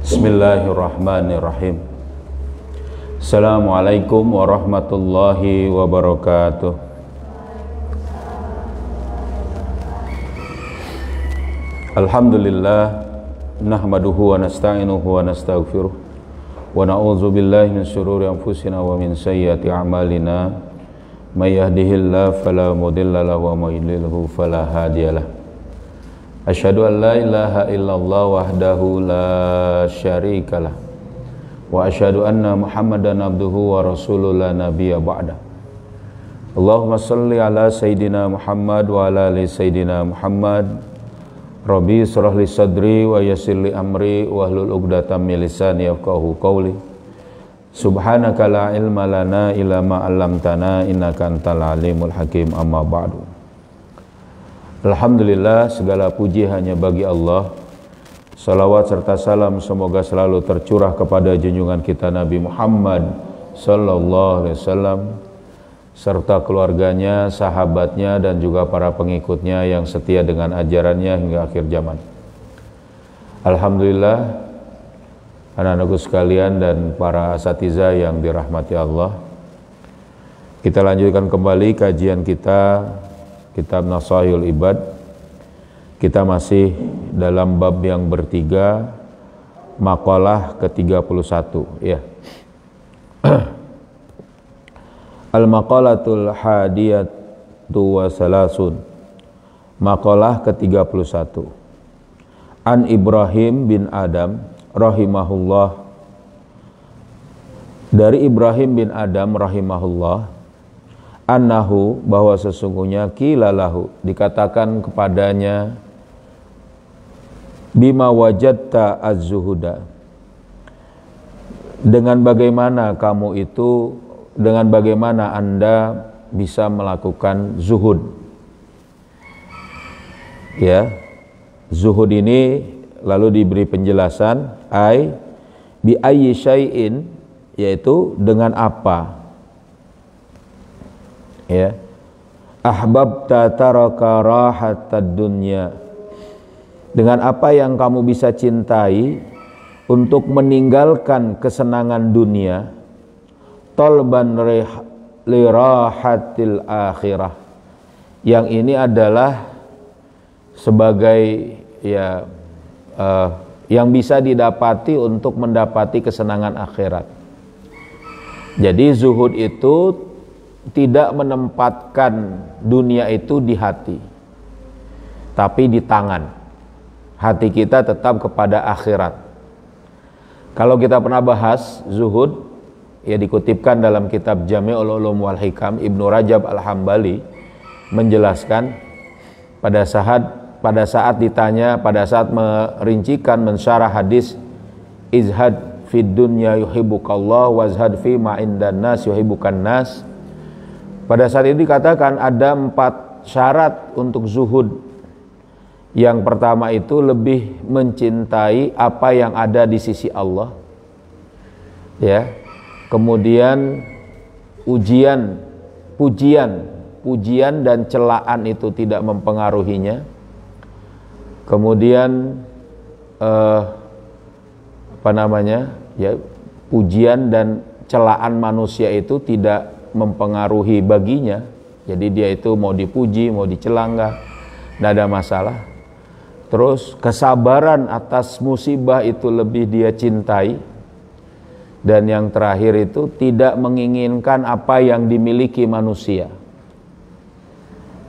Bismillahirrahmanirrahim. Assalamualaikum warahmatullahi wabarakatuh. Alhamdulillah, nahmaduhu wa nasta'inuhu wa nastaghfiruh wa na'udzu billahi min syururi anfusina wa min sayyiati a'malina. May yahdihillahu fala mudilla lahu wa may yudlilhu fala hadiyalah. Asyhadu an la ilaha illallah wahdahu la syarikalah wa asyhadu anna Muhammadan abduhu wa rasuluhu la nabiyya ba'da. Allahumma shalli ala sayidina Muhammad wa ala ali sayidina Muhammad. Rabbi shrah li sadri wa yassir li amri wahlul 'uqdatam min lisani yafqahu qawli. Subhanaka la ilma lana illa ma 'allamtana innaka antal alimul hakim. Amma ba'du. Alhamdulillah, segala puji hanya bagi Allah. Salawat serta salam semoga selalu tercurah kepada junjungan kita Nabi Muhammad sallallahu alaihi wasallam serta keluarganya, sahabatnya dan juga para pengikutnya yang setia dengan ajarannya hingga akhir zaman. Alhamdulillah, anak-anakku sekalian dan para asatidzah yang dirahmati Allah, kita lanjutkan kembali kajian kita Kitab Nasahihul Ibad. Kita masih dalam bab yang bertiga, makalah ke-31 ya. Al-maqalatul hadiyatu wa salasun. Makalah ke-31. An Ibrahim bin Adam rahimahullah. Dari Ibrahim bin Adam rahimahullah, annahu, bahwa sesungguhnya qila lahu, dikatakan kepadanya, bima wajadta az-zuhuda, dengan bagaimana kamu itu, dengan bagaimana Anda bisa melakukan zuhud. Ya, zuhud ini lalu diberi penjelasan, bi ayyi syai'in, yaitu dengan apa. Ya, ahbabta taraka rahatad dunya, dengan apa yang kamu bisa cintai untuk meninggalkan kesenangan dunia, talban lirahatil akhirah, yang ini adalah sebagai ya yang bisa didapati untuk mendapati kesenangan akhirat. Jadi zuhud itu tidak menempatkan dunia itu di hati, tapi di tangan. Hati kita tetap kepada akhirat. Kalau kita pernah bahas zuhud, ya dikutipkan dalam kitab Jami'ul Ulum wal Hikam, Ibnu Rajab Al-Hambali menjelaskan pada saat ditanya, pada saat merincikan mensyarah hadis izhad fid dunya yuhibbukallah wazhad fi ma indan nas yuhibbukan nas. Pada saat itu dikatakan ada 4 syarat untuk zuhud. Yang pertama itu lebih mencintai apa yang ada di sisi Allah. Ya. Kemudian pujian dan celaan itu tidak mempengaruhinya. Kemudian pujian dan celaan manusia itu tidak mempengaruhi baginya. Jadi dia itu mau dipuji, mau dicela enggak ada masalah. Terus kesabaran atas musibah itu lebih dia cintai. Dan yang terakhir itu tidak menginginkan apa yang dimiliki manusia.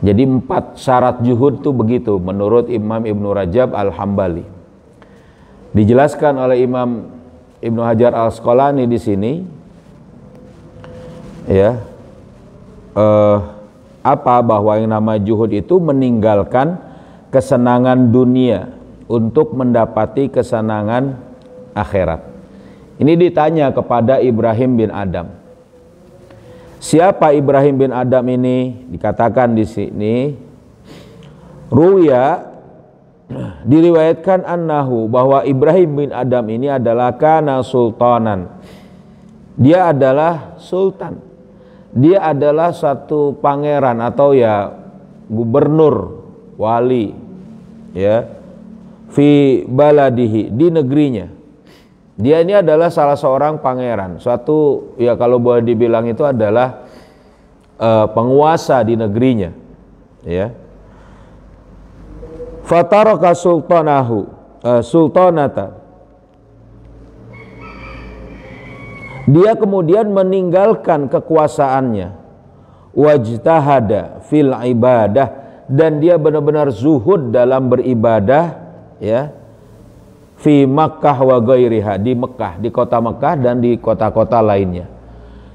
Jadi 4 syarat zuhud itu begitu menurut Imam Ibnu Rajab Al-Hambali. Dijelaskan oleh Imam Ibnu Hajar Al-Asqalani di sini, ya, bahwa yang nama zuhud itu meninggalkan kesenangan dunia untuk mendapati kesenangan akhirat. Ini ditanya kepada Ibrahim bin Adam. Siapa Ibrahim bin Adam ini? Dikatakan di sini, ruya, diriwayatkan annahu, bahwa Ibrahim bin Adam ini adalah kana sultanan. Dia adalah sultan. Dia adalah satu pangeran atau ya gubernur, wali, ya, fi baladihi, di negerinya. Dia ini adalah salah seorang pangeran. Suatu, ya kalau boleh dibilang itu adalah penguasa di negerinya. Ya. Fataraka sultanata. Dia kemudian meninggalkan kekuasaannya. Wajtahada fil ibadah, dan dia benar-benar zuhud dalam beribadah, ya. Fi Makkah wa ghairiha, di Mekah, di kota Mekah dan di kota-kota lainnya.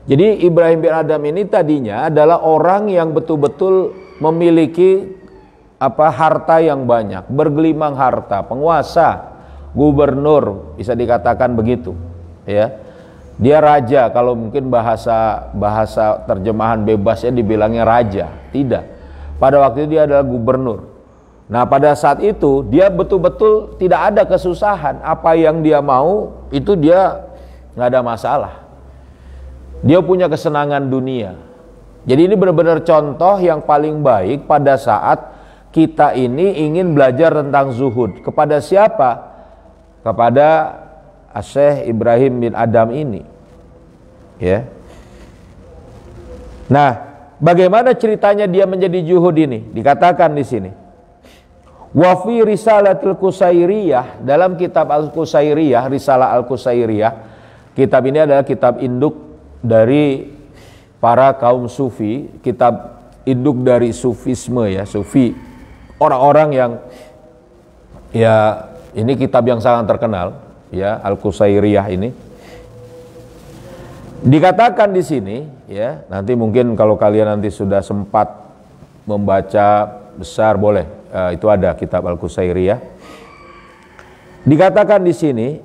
Jadi Ibrahim bin Adham ini tadinya adalah orang yang betul-betul memiliki harta yang banyak, bergelimang harta, penguasa, gubernur, bisa dikatakan begitu, ya. Dia raja, kalau mungkin bahasa terjemahan bebasnya dibilangnya raja. Tidak. Pada waktu itu dia adalah gubernur. Nah, pada saat itu dia betul-betul tidak ada kesusahan. Apa yang dia mau itu dia nggak ada masalah. Dia punya kesenangan dunia. Jadi ini benar-benar contoh yang paling baik pada saat kita ini ingin belajar tentang zuhud. Kepada siapa? Kepada Syekh Ibrahim bin Adham ini, ya. Nah, bagaimana ceritanya dia menjadi zuhud ini? Dikatakan di sini. Wa fi risalatil Qusairiyah, dalam kitab Al-Qusairiyah, Risalah Al-Qusairiyah. Kitab ini adalah kitab induk dari para kaum sufi, kitab induk dari sufisme, ya, sufi. Orang-orang yang, ya, ini kitab yang sangat terkenal, ya, Al-Qusairiyah ini. Dikatakan di sini, ya, nanti mungkin kalau kalian nanti sudah sempat membaca besar boleh, itu ada kitab Al-Qusairiyah. Dikatakan di sini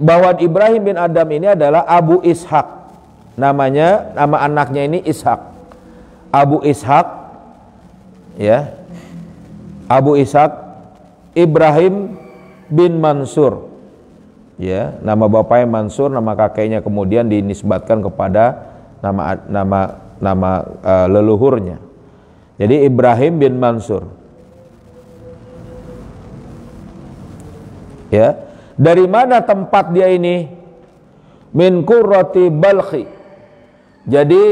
bahwa Ibrahim bin Adham ini adalah Abu Ishaq. Nama anaknya ini Ishaq. Abu Ishaq, ya. Abu Ishaq Ibrahim bin Mansur, ya, nama bapaknya Mansur, nama kakeknya kemudian dinisbatkan kepada nama leluhurnya. Jadi Ibrahim bin Mansur, ya. Dari mana tempat dia ini? Min Qurrati Balkhi. Jadi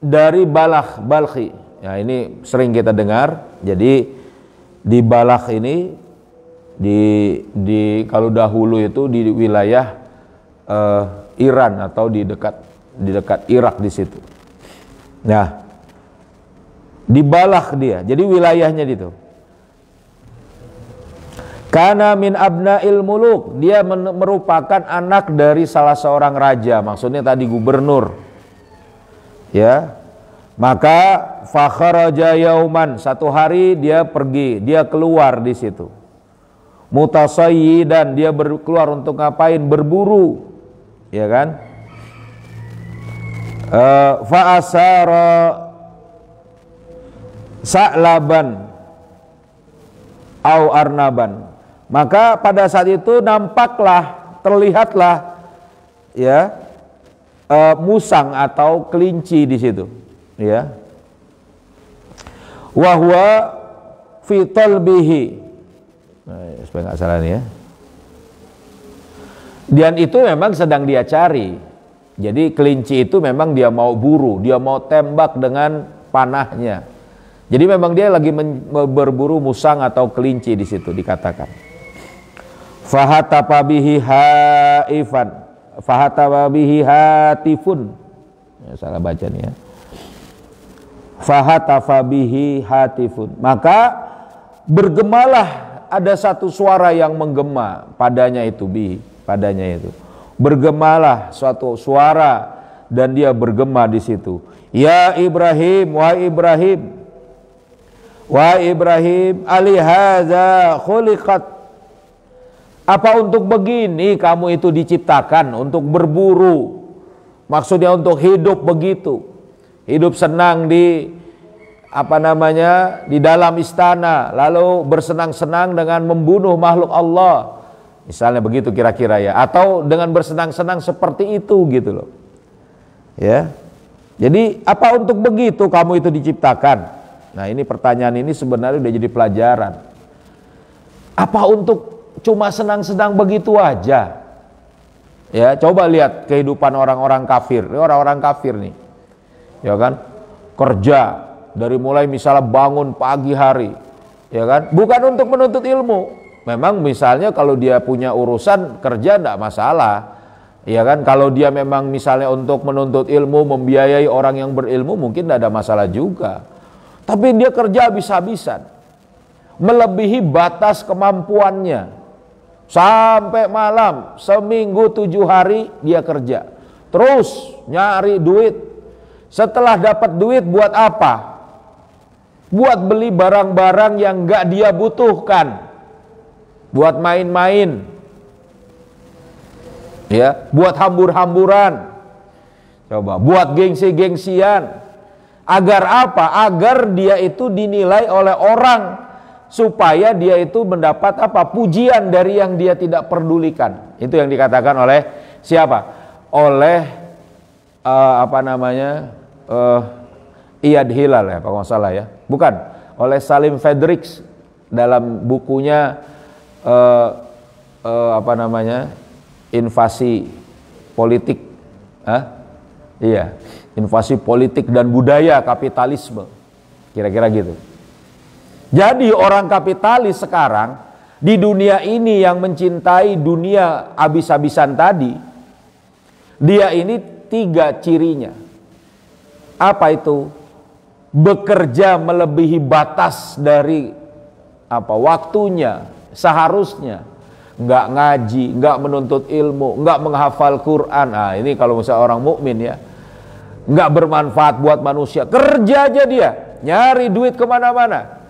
dari Balkhi. Ya, ini sering kita dengar. Jadi di Balakh ini di kalau dahulu itu di wilayah Iran atau di dekat Irak di situ. Nah, di Balakh dia. Jadi wilayahnya itu. Kana min abna'il muluk, dia merupakan anak dari salah seorang raja, maksudnya tadi gubernur. Ya. Maka fakharaja yauman, satu hari dia pergi, dia keluar di situ. Mutasayyidan, dia keluar untuk ngapain? Berburu. Ya kan? Fa asara sa'laban au arnaban. Maka pada saat itu terlihatlah, ya, musang atau kelinci di situ. Ya, wahwa fi talbihi, supaya nggak salah nih, ya. Dan itu memang sedang dia cari. Jadi kelinci itu memang dia mau buru, dia mau tembak dengan panahnya. Jadi memang dia lagi berburu musang atau kelinci di situ dikatakan. Fahatapa bihi haifan, fahatapa bihi hatifun. Ya, salah baca nih, ya. Fahatafa bihi hatifun, maka bergemalah, ada satu suara yang menggema padanya itu, bergemalah suatu suara dan dia bergema di situ. Ya Ibrahim, wahai Ibrahim, alihaza khuliqat, apa untuk begini kamu itu diciptakan, untuk berburu, maksudnya untuk hidup begitu. Hidup senang di dalam istana, lalu bersenang-senang dengan membunuh makhluk Allah. Misalnya begitu kira-kira, ya, atau dengan bersenang-senang seperti itu gitu loh. Ya. Jadi apa untuk begitu kamu itu diciptakan? Nah, ini pertanyaan ini sebenarnya udah jadi pelajaran. Apa untuk cuma senang-senang begitu aja? Ya, coba lihat kehidupan orang-orang kafir. Orang-orang kafir nih, ya kan, kerja dari mulai misalnya bangun pagi hari, ya kan, bukan untuk menuntut ilmu. Memang misalnya kalau dia punya urusan kerja tidak masalah, ya kan. Kalau dia memang misalnya untuk menuntut ilmu, membiayai orang yang berilmu, mungkin tidak ada masalah juga. Tapi dia kerja habis-habisan, melebihi batas kemampuannya, sampai malam, seminggu 7 hari dia kerja, terus nyari duit. Setelah dapat duit buat apa? Buat beli barang-barang yang gak dia butuhkan, buat main-main, ya, buat hambur-hamburan, coba, buat gengsi-gengsian. Agar apa? Agar dia itu dinilai oleh orang, supaya dia itu mendapat apa? Pujian dari yang dia tidak pedulikan. Itu yang dikatakan oleh siapa? Oleh Iyad Hilal ya, kalau nggak salah ya. Bukan, oleh Salim Fredericks dalam bukunya invasi politik. Iya, invasi politik dan budaya kapitalisme. Kira-kira gitu. Jadi orang kapitalis sekarang di dunia ini yang mencintai dunia habis-habisan tadi, dia ini 3 cirinya. Apa itu? Bekerja melebihi batas dari waktunya, seharusnya. Nggak ngaji, nggak menuntut ilmu, nggak menghafal Quran. Ini kalau misalnya orang mukmin ya, nggak bermanfaat buat manusia. Kerja aja dia, nyari duit kemana-mana.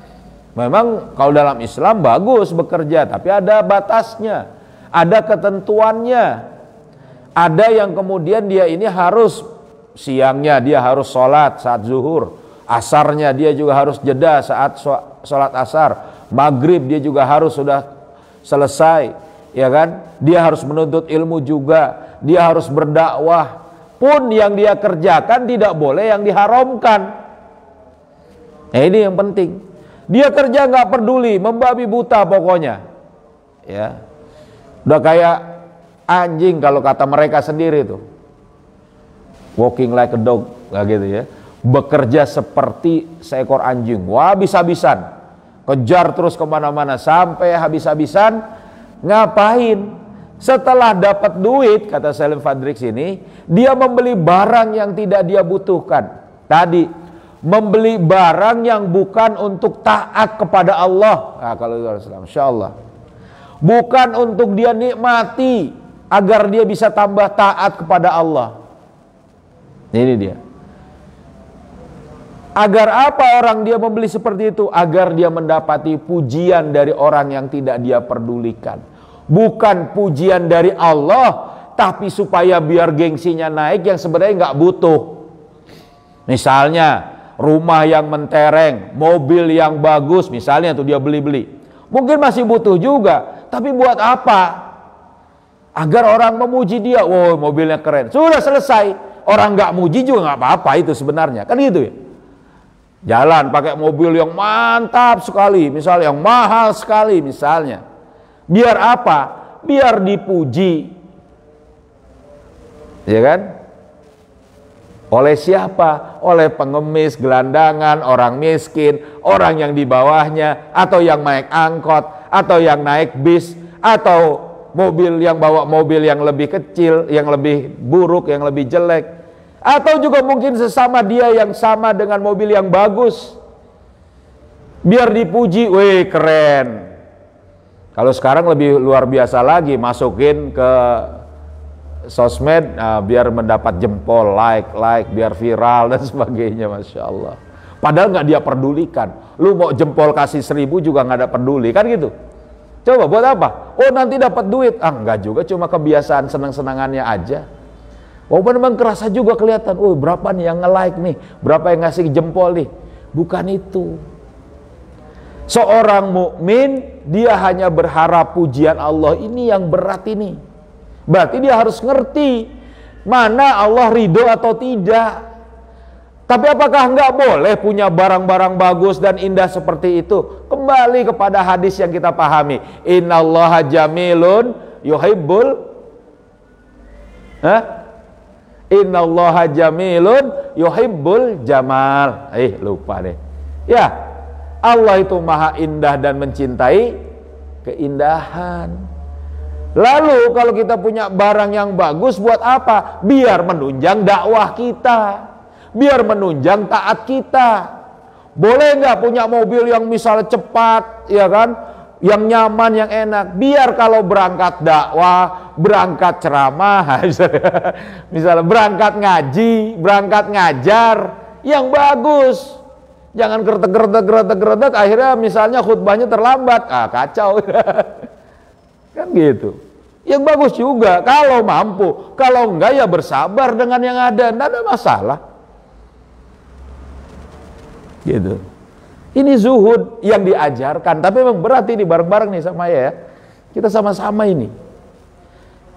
Memang kalau dalam Islam bagus bekerja, tapi ada batasnya, ada ketentuannya. Ada yang kemudian dia ini harus siangnya dia harus sholat saat zuhur, asarnya dia juga harus jeda saat sholat asar, maghrib dia juga harus sudah selesai, ya kan? Dia harus menuntut ilmu juga, dia harus berdakwah. Pun yang dia kerjakan tidak boleh yang diharamkan. Nah, ini yang penting. Dia kerja nggak peduli, membabi buta pokoknya, ya. Udah kayak anjing kalau kata mereka sendiri tuh, walking like a dog, nggak gitu ya. Bekerja seperti seekor anjing, wah habis-habisan, kejar terus kemana-mana sampai habis-habisan. Ngapain? Setelah dapat duit, kata Salim Fredericks ini, dia membeli barang yang tidak dia butuhkan. Tadi membeli barang yang bukan untuk taat kepada Allah. Nah, kalau itu Insya Allah bukan untuk dia nikmati agar dia bisa tambah taat kepada Allah. Ini dia. Agar apa orang dia membeli seperti itu? Agar dia mendapati pujian dari orang yang tidak dia pedulikan. Bukan pujian dari Allah, tapi supaya biar gengsinya naik yang sebenarnya nggak butuh. Misalnya rumah yang mentereng, mobil yang bagus, misalnya tuh dia beli-beli. Mungkin masih butuh juga, tapi buat apa? Agar orang memuji dia, wow mobilnya keren. Sudah selesai, orang nggak muji juga nggak apa-apa itu sebenarnya, kan gitu ya. Jalan pakai mobil yang mantap sekali, misalnya yang mahal sekali misalnya. Biar apa? Biar dipuji, ya kan? Oleh siapa? Oleh pengemis, gelandangan, orang miskin, orang yang di bawahnya, atau yang naik angkot, atau yang naik bis, atau mobil yang bawa mobil yang lebih kecil, yang lebih buruk, yang lebih jelek, atau juga mungkin sesama dia yang sama dengan mobil yang bagus. Biar dipuji, weh keren. Kalau sekarang lebih luar biasa lagi, masukin ke sosmed, biar mendapat jempol, like, biar viral dan sebagainya, Masya Allah. Padahal nggak dia pedulikan. Lu mau jempol kasih 1000 juga nggak ada peduli, kan gitu. Coba buat apa? Oh nanti dapat duit. Enggak juga, cuma kebiasaan senang-senangannya aja. Walaupun memang kerasa juga kelihatan, oh berapa nih yang nge-like nih, berapa yang ngasih jempol nih. Bukan itu. Seorang mukmin dia hanya berharap pujian Allah, ini yang berat ini. Berarti dia harus ngerti mana Allah ridho atau tidak. Tapi apakah enggak boleh punya barang-barang bagus dan indah seperti itu? Kembali kepada hadis yang kita pahami. Innallaha jamilun yuhibbul Innallaha jamilun yuhibbul jamal. Lupa deh. Ya, Allah itu maha indah dan mencintai keindahan. Lalu kalau kita punya barang yang bagus buat apa? Biar menunjang dakwah kita, biar menunjang taat kita. Boleh nggak punya mobil yang misalnya cepat, ya kan, yang nyaman, yang enak, biar kalau berangkat dakwah, berangkat ceramah, misalnya berangkat ngaji, berangkat ngajar, yang bagus. Jangan geretek, akhirnya misalnya khutbahnya terlambat, kacau. Kan gitu. Yang bagus juga kalau mampu, kalau enggak ya bersabar dengan yang ada, tidak ada masalah. Gitu. Ini zuhud yang diajarkan, tapi memang berat ini bareng-bareng nih sama ya. Kita sama-sama ini.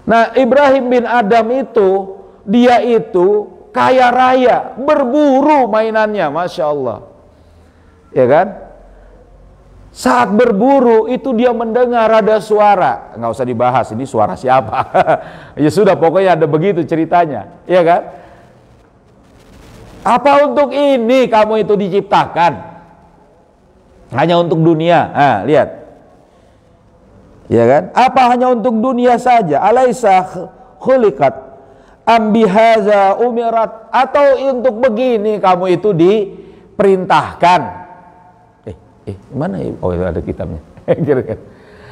Nah, Ibrahim bin Adam itu, dia itu kaya raya, berburu mainannya, Masya Allah. Ya kan? Saat berburu itu dia mendengar ada suara, nggak usah dibahas ini suara siapa. Ya sudah, pokoknya ada begitu ceritanya, ya kan? Apa untuk ini kamu itu diciptakan? Hanya untuk dunia. Lihat. Ya kan? Apa hanya untuk dunia saja? Alaisa khuliqat am bihaza umirat, atau untuk begini kamu itu diperintahkan? Mana ya? Oh, itu ada kitabnya.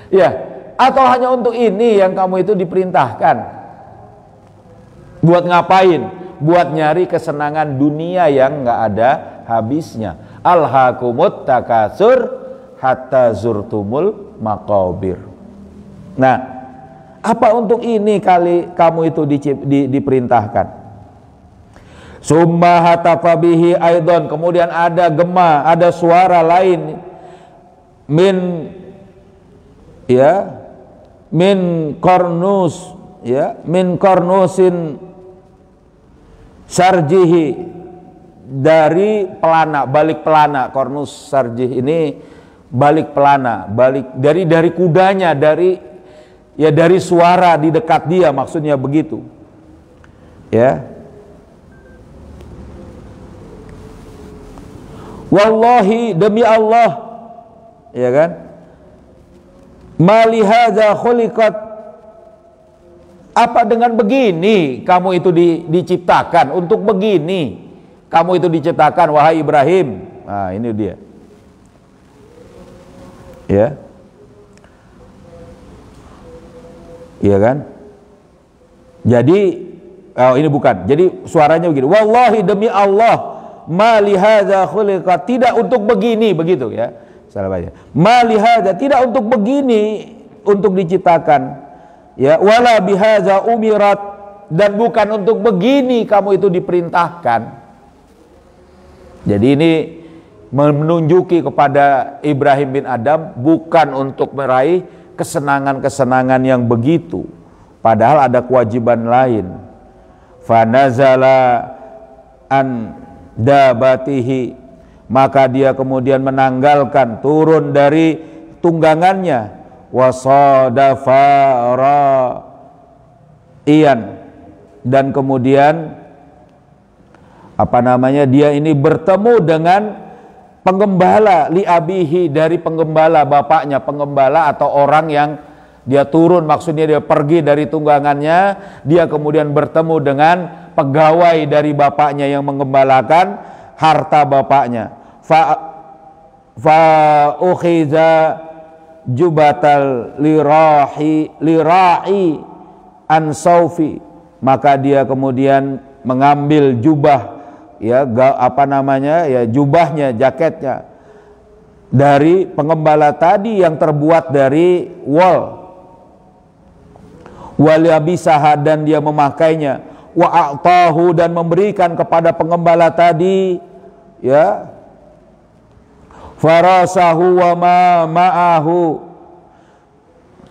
Ya, atau hanya untuk ini yang kamu itu diperintahkan? Buat ngapain? Buat nyari kesenangan dunia yang nggak ada habisnya. Alhaakumut takasur hatta zurtumul maqabir. Nah, apa untuk ini kali kamu itu diperintahkan? Summa hatafa bihi aidon, kemudian ada gema, ada suara lain min kornus, min kornusin sarjihi, dari pelana, balik pelana. Kornus sarjih ini balik pelana, balik dari kudanya, dari suara di dekat dia, maksudnya begitu. Ya. Wallahi, demi Allah, ya kan? Ma lihadza khuliqat, apa dengan begini kamu itu diciptakan? Untuk begini kamu itu diciptakan, wahai Ibrahim. Nah, ini dia. Ya. Iya kan? Jadi ini bukan. Jadi suaranya begini. Wallahi, demi Allah, ma lihadza khuliqat, tidak untuk begini, begitu ya. Salah baca. Ma lihadza, tidak untuk begini untuk diciptakan. Ya, wala bihadza umirat, dan bukan untuk begini kamu itu diperintahkan. Jadi ini menunjuki kepada Ibrahim bin Adam bukan untuk meraih kesenangan-kesenangan yang begitu, padahal ada kewajiban lain. Fanazala an dabatihi, maka dia kemudian menanggalkan, turun dari tunggangannya. Wasadafara iyan, dan kemudian dia ini bertemu dengan penggembala, li abihi, dari penggembala bapaknya, penggembala atau orang yang dia turun, maksudnya dia pergi dari tunggangannya, dia kemudian bertemu dengan pegawai dari bapaknya yang menggembalakan harta bapaknya. Fa ukhiza jubatal lira'i ansaufi, maka dia kemudian mengambil jubah, jubahnya, jaketnya dari pengembala tadi yang terbuat dari wol. Waliabisaha, dan dia memakainya. Wa a'tahu, dan memberikan kepada pengembala tadi, ya, farasahu wa ma ma'ahu,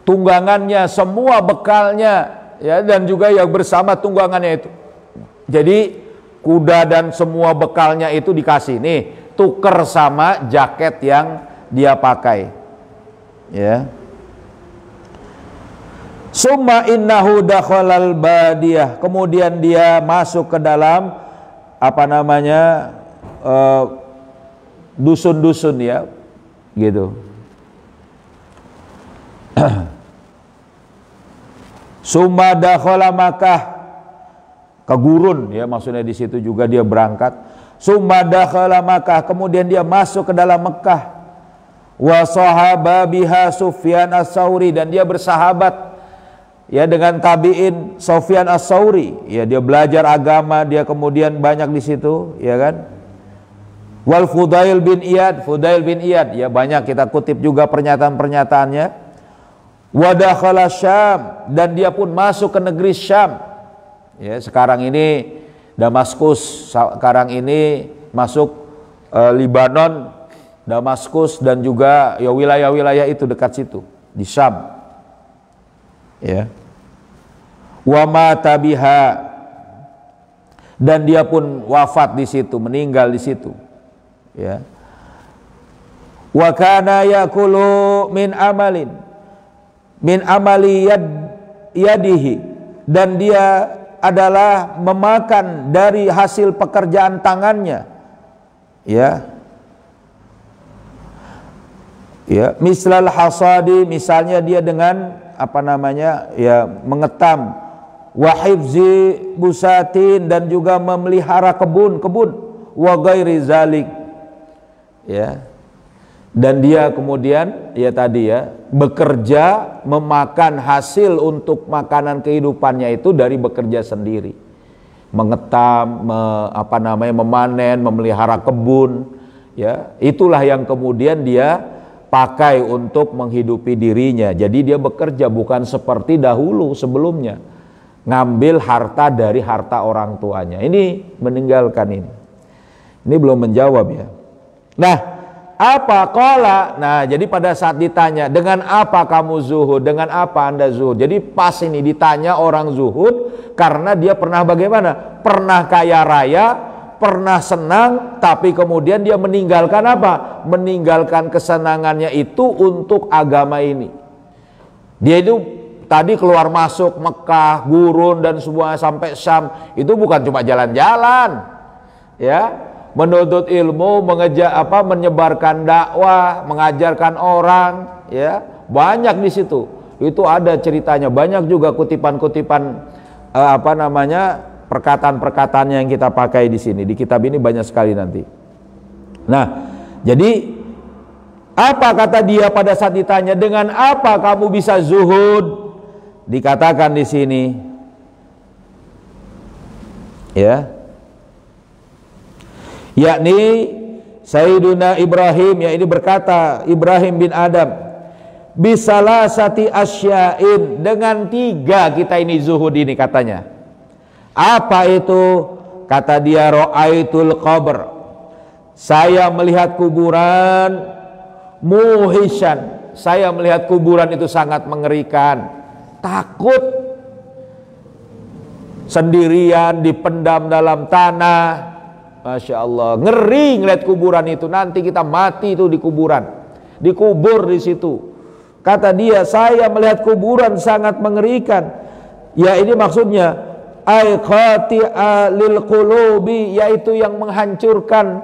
tunggangannya, semua bekalnya, ya, dan juga yang bersama tunggangannya itu. Jadi kuda dan semua bekalnya itu dikasih, nih tuker sama jaket yang dia pakai, ya. Summa innahu dakhalal badiyah, kemudian dia masuk ke dalam apa namanya dusun-dusun, ya, gitu. Summa dakhala Makkah, ke gurun, ya, maksudnya di situ juga dia berangkat. Summa dakhala Makkah, kemudian dia masuk ke dalam Mekah. Wa sahaba biha Sufyan as-Tsauri, dan dia bersahabat, ya, dengan tabi'in Sufyan as-Tsauri, ya, dia belajar agama, dia kemudian banyak di situ, ya kan. Wal Fudail bin Iyad, ya, banyak kita kutip juga pernyataan-pernyataannya. Wa dakhala Syam, dan dia pun masuk ke negeri Syam, ya, sekarang ini Damaskus, sekarang ini masuk Libanon, Damaskus, dan juga ya wilayah-wilayah itu dekat situ di Syam, ya. Wa mata biha, dan dia pun wafat di situ, meninggal di situ, ya. Wa kana yakulu min amali yadihi, dan dia adalah memakan dari hasil pekerjaan tangannya, ya. Ya, mislal hasadi, misalnya dia dengan apa namanya, ya, mengetam, wa hifzi busatin, dan juga memelihara kebun-kebun, wa ghairi zalik, ya. Dan dia kemudian, ya tadi, ya, bekerja, memakan hasil untuk makanan kehidupannya itu dari bekerja sendiri, mengetam, memanen, memelihara kebun, ya, itulah yang kemudian dia pakai untuk menghidupi dirinya. Jadi dia bekerja, bukan seperti dahulu sebelumnya ngambil harta dari harta orang tuanya. Ini meninggalkan ini. Ini belum menjawab, ya. Nah, apa qala? Nah, jadi pada saat ditanya, dengan apa kamu zuhud? Dengan apa Anda zuhud? Jadi pas ini ditanya orang zuhud karena dia pernah bagaimana? Pernah kaya raya, pernah senang, tapi kemudian dia meninggalkan apa? Meninggalkan kesenangannya itu untuk agama ini. Dia itu tadi keluar masuk Mekah, gurun, dan semua sampai Syam, itu bukan cuma jalan-jalan, ya. Menuntut ilmu, menyebarkan dakwah, mengajarkan orang, ya, banyak di situ. Itu ada ceritanya, banyak juga kutipan-kutipan perkataan-perkataan yang kita pakai di sini. Di kitab ini banyak sekali nanti. Nah, jadi apa kata dia pada saat ditanya, dengan apa kamu bisa zuhud? Dikatakan di sini, ya, yakni Sayyiduna Ibrahim, ya, ini berkata Ibrahim bin Adam, bisalasati asya'in, dengan 3 kita ini zuhud ini, katanya. Apa itu? Kata dia, ra'aitul qabr, saya melihat kuburan, muhishan, saya melihat kuburan itu sangat mengerikan, takut, sendirian, dipendam dalam tanah. Masya Allah, ngeri ngeliat kuburan itu. Nanti kita mati itu di kuburan, dikubur di situ. Kata dia, saya melihat kuburan sangat mengerikan. Ya, ini maksudnya ay qati'a lil qulubi, yaitu yang menghancurkan,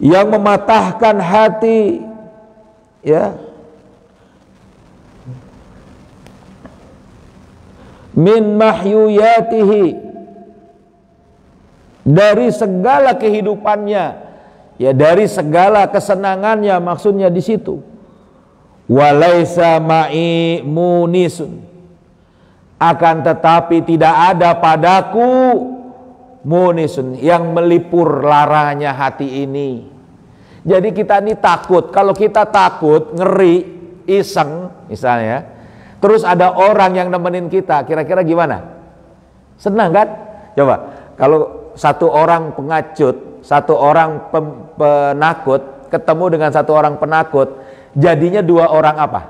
yang mematahkan hati, ya. Min mahyuyatihi, dari segala kehidupannya, ya, dari segala kesenangannya, maksudnya di situ. Walaisa ma'i munisun, akan tetapi tidak ada padaku munisun, yang melipur laranya hati ini. Jadi kita ini takut. Kalau kita takut, ngeri, iseng misalnya, terus ada orang yang nemenin kita, kira-kira gimana? Senang kan? Coba, kalau satu orang pengacut, satu orang penakut ketemu dengan satu orang penakut, jadinya 2 orang apa?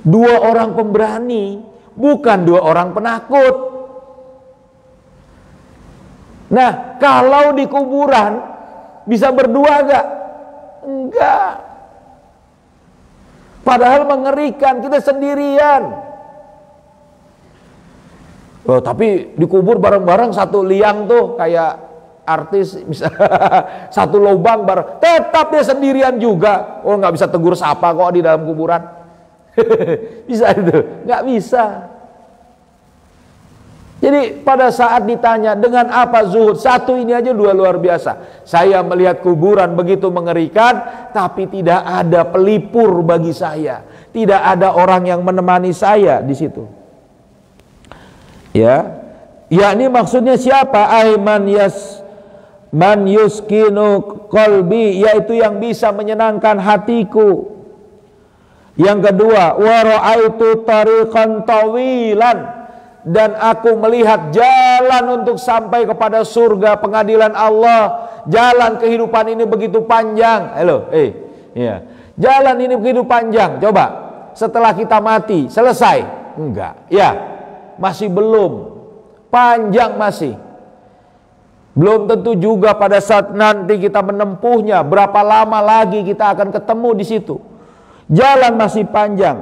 2 orang pemberani, bukan 2 orang penakut. Nah, kalau di kuburan bisa berdua gak? Enggak. Padahal mengerikan, kita sendirian. Oh, tapi dikubur bareng-bareng satu liang tuh kayak artis bisa satu lubang bareng, tetap dia sendirian juga. Oh, nggak bisa tegur sapa kok di dalam kuburan. Bisa itu? Nggak bisa. Jadi pada saat ditanya dengan apa zuhud, satu ini aja luar biasa. Saya melihat kuburan begitu mengerikan, tapi tidak ada pelipur bagi saya. Tidak ada orang yang menemani saya di situ. Ya, yakni maksudnya siapa? Man yuskinu qalbi, yaitu yang bisa menyenangkan hatiku. Yang kedua, wa ra'aitu tariqan tawilan, dan aku melihat jalan untuk sampai kepada surga pengadilan Allah. Jalan kehidupan ini begitu panjang. Iya. Jalan ini begitu panjang. Coba, setelah kita mati, selesai? Enggak. Ya, masih belum. Panjang masih. Belum tentu juga pada saat nanti kita menempuhnya, berapa lama lagi kita akan ketemu di situ. Jalan masih panjang.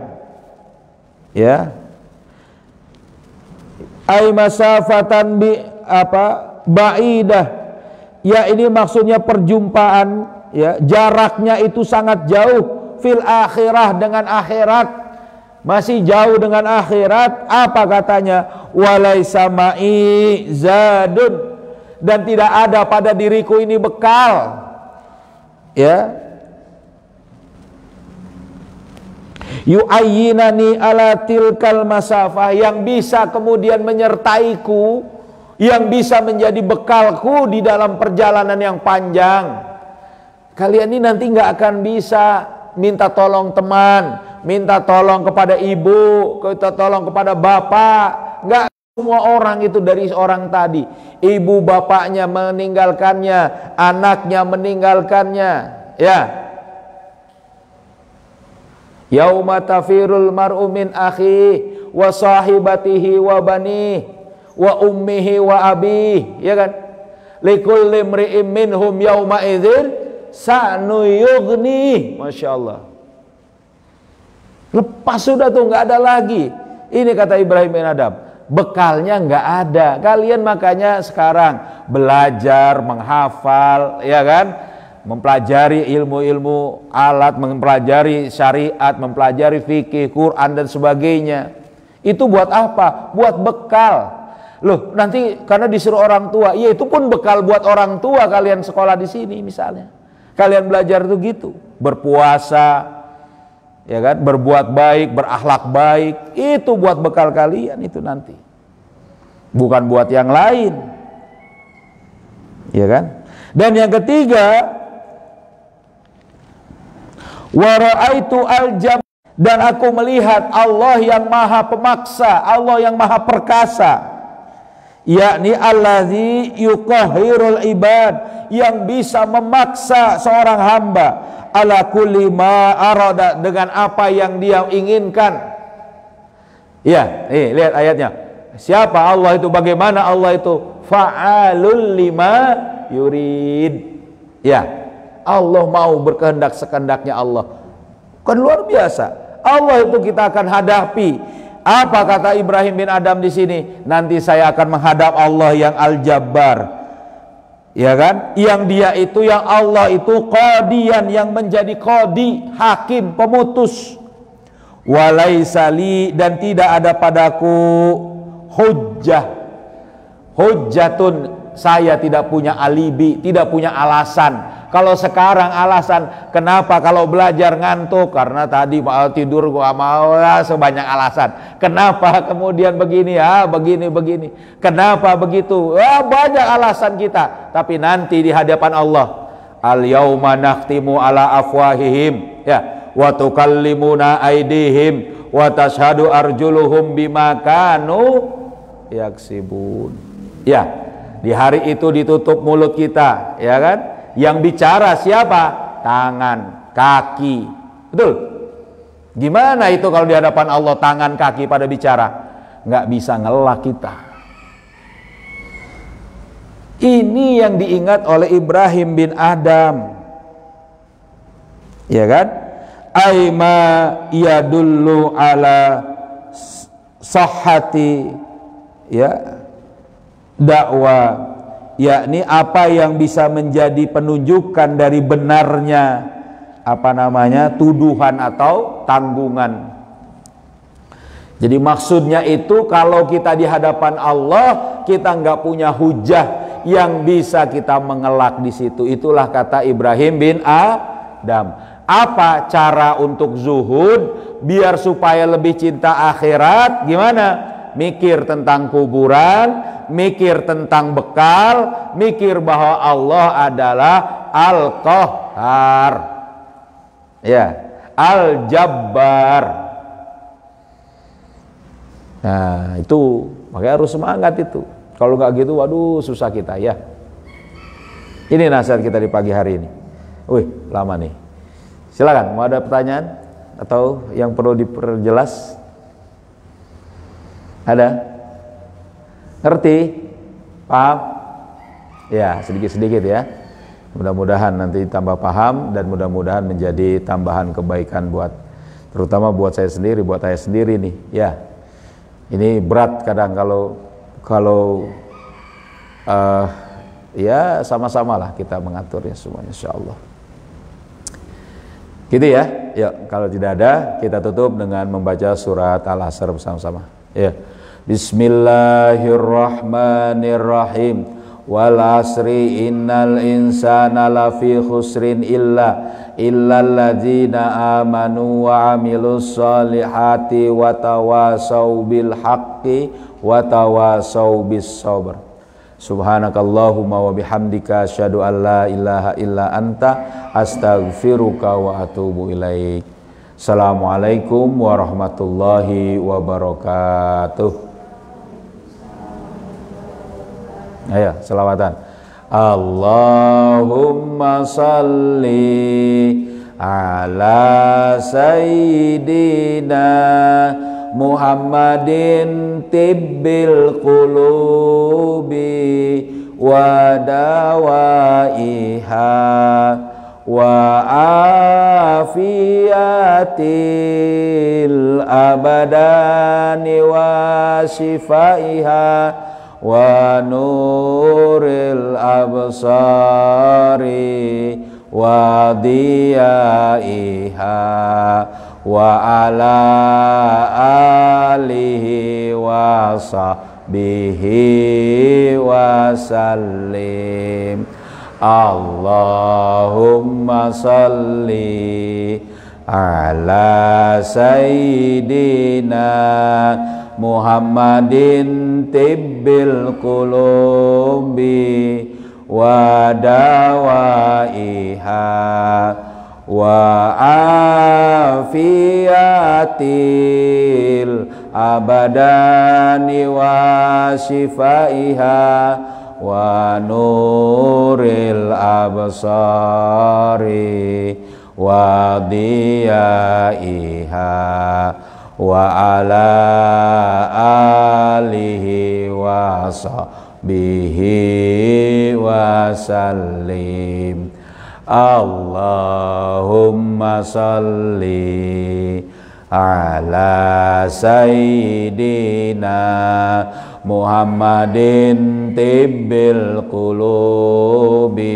Ya. Ay masafatan ba'idah, ya ini maksudnya perjumpaan, ya jaraknya itu sangat jauh. Fil akhirah, dengan akhirat masih jauh dengan akhirat. Apa katanya? Walaisa ma'i zadun, dan tidak ada pada diriku ini bekal, ya. Yu'ayyinani ala tilkal masafah, yang bisa kemudian menyertaiku, yang bisa menjadi bekalku di dalam perjalanan yang panjang. Kalian ini nanti nggak akan bisa minta tolong teman, minta tolong kepada ibu, minta tolong kepada bapak. Nggak semua orang itu dari orang tadi. Ibu bapaknya meninggalkannya, anaknya meninggalkannya, ya. Yauma tafirul mar'u min akhi wa sahibatihi wa bani wa ummihi wa abi, ya kan? Likulli imri'in minhum yauma idzin sa'nu yughni. Masya Allah. Lepas sudah tuh, nggak ada lagi. Ini kata Ibrahim bin Adham, bekalnya nggak ada. Kalian makanya sekarang belajar menghafal, ya kan? Mempelajari ilmu-ilmu alat, mempelajari syariat, mempelajari fikih, Quran dan sebagainya. Itu buat apa? Buat bekal. Loh, nanti karena disuruh orang tua, ya itu pun bekal buat orang tua kalian sekolah di sini misalnya. Kalian belajar itu gitu, berpuasa, ya kan, berbuat baik, berakhlak baik, itu buat bekal kalian itu nanti. Bukan buat yang lain. Ya kan? Dan yang ketiga, wa ra'aitu al-jab, dan aku melihat Allah yang maha pemaksa, Allah yang maha perkasa, yakni allazi yuqahhirul ibad, yang bisa memaksa seorang hamba ala kulli ma arada, dengan apa yang dia inginkan. Ya, lihat ayatnya. Siapa Allah itu? Bagaimana Allah itu? Fa'alul lima yurid. Ya, Allah mau berkehendak sekehendaknya Allah. Kan luar biasa. Allah itu kita akan hadapi. Apa kata Ibrahim bin Adham di sini? Nanti saya akan menghadap Allah yang Al-Jabbar. Ya kan? Yang dia itu, yang Allah itu qadiyan, yang menjadi qadi, hakim, pemutus. Walaisa li, dan tidak ada padaku hujjah. Hujjatun, saya tidak punya alibi, tidak punya alasan. Kalau sekarang alasan, kenapa kalau belajar ngantuk? Karena tadi mau tidur gua mau lah, sebanyak alasan. Kenapa kemudian begini? Begini. Kenapa begitu? Banyak alasan kita. Tapi nanti di hadapan Allah, al-yauma nakhtimu ala afwahihim, ya, wa tukallimuna aydihim wa tashhadu arjuluhum bima kanu yaksibun. Ya, di hari itu ditutup mulut kita, ya kan? Yang bicara siapa? Tangan, kaki. Betul? Gimana itu kalau di hadapan Allah tangan, kaki pada bicara? Nggak bisa ngelak kita. Ini yang diingat oleh Ibrahim bin Adam, ya kan? Aima yadullu ala sahhati, ya, dakwah, yakni apa yang bisa menjadi penunjukan dari benarnya tuduhan atau tanggungan. Jadi maksudnya itu kalau kita di hadapan Allah kita nggak punya hujah yang bisa kita mengelak di situ. Itulah kata Ibrahim bin Adam. Apa cara untuk zuhud biar supaya lebih cinta akhirat? Gimana? Mikir tentang kuburan, mikir tentang bekal, mikir bahwa Allah adalah Al-Qahhar, ya, Al-Jabbar. Nah itu makanya harus semangat itu. Kalau nggak gitu, waduh susah kita ya. Ini nasihat kita di pagi hari ini. Wih, lama nih. Silakan, mau ada pertanyaan atau yang perlu diperjelas? Ada? Ngerti? Paham? Ya, sedikit-sedikit ya. Mudah-mudahan nanti tambah paham dan mudah-mudahan menjadi tambahan kebaikan terutama buat saya sendiri, buat saya sendiri nih. Ya, ini berat kadang kalau ya sama-sama lah kita mengaturnya semuanya, insyaallah. Gitu ya. Yuk, kalau tidak ada kita tutup dengan membaca surat Al-Asr bersama-sama. Ya. Bismillahirrahmanirrahim. Wal asri innal insana lafi khusrin illal ladzina amanu wa amilus solihati wa tawasau bil haqqi wa tawasau bis sabr. Subhanakallahumma wa bihamdika asyhadu an la ilaha illa anta astaghfiruka wa atubu ilaik. Assalamualaikum warahmatullahi wabarakatuh. Ayo selawatan. Allahumma salli ala sayyidina Muhammadin tibbil qulubi wa dawaiha wa afiyatil abadani wa shifaiha wa nuril absari wa diyaiha wa ala alihi wa sahbihi wa sallim. Allahumma salli ala sayyidina Muhammadin tibbil qulubi wa dawaiha wa afiyatil abadani wa shifaiha wa nuril absari wa diyaiha wa ala alihi wa sahbihi wa sallim. Allahumma salli ala sayyidina Muhammadin tibbil qulubi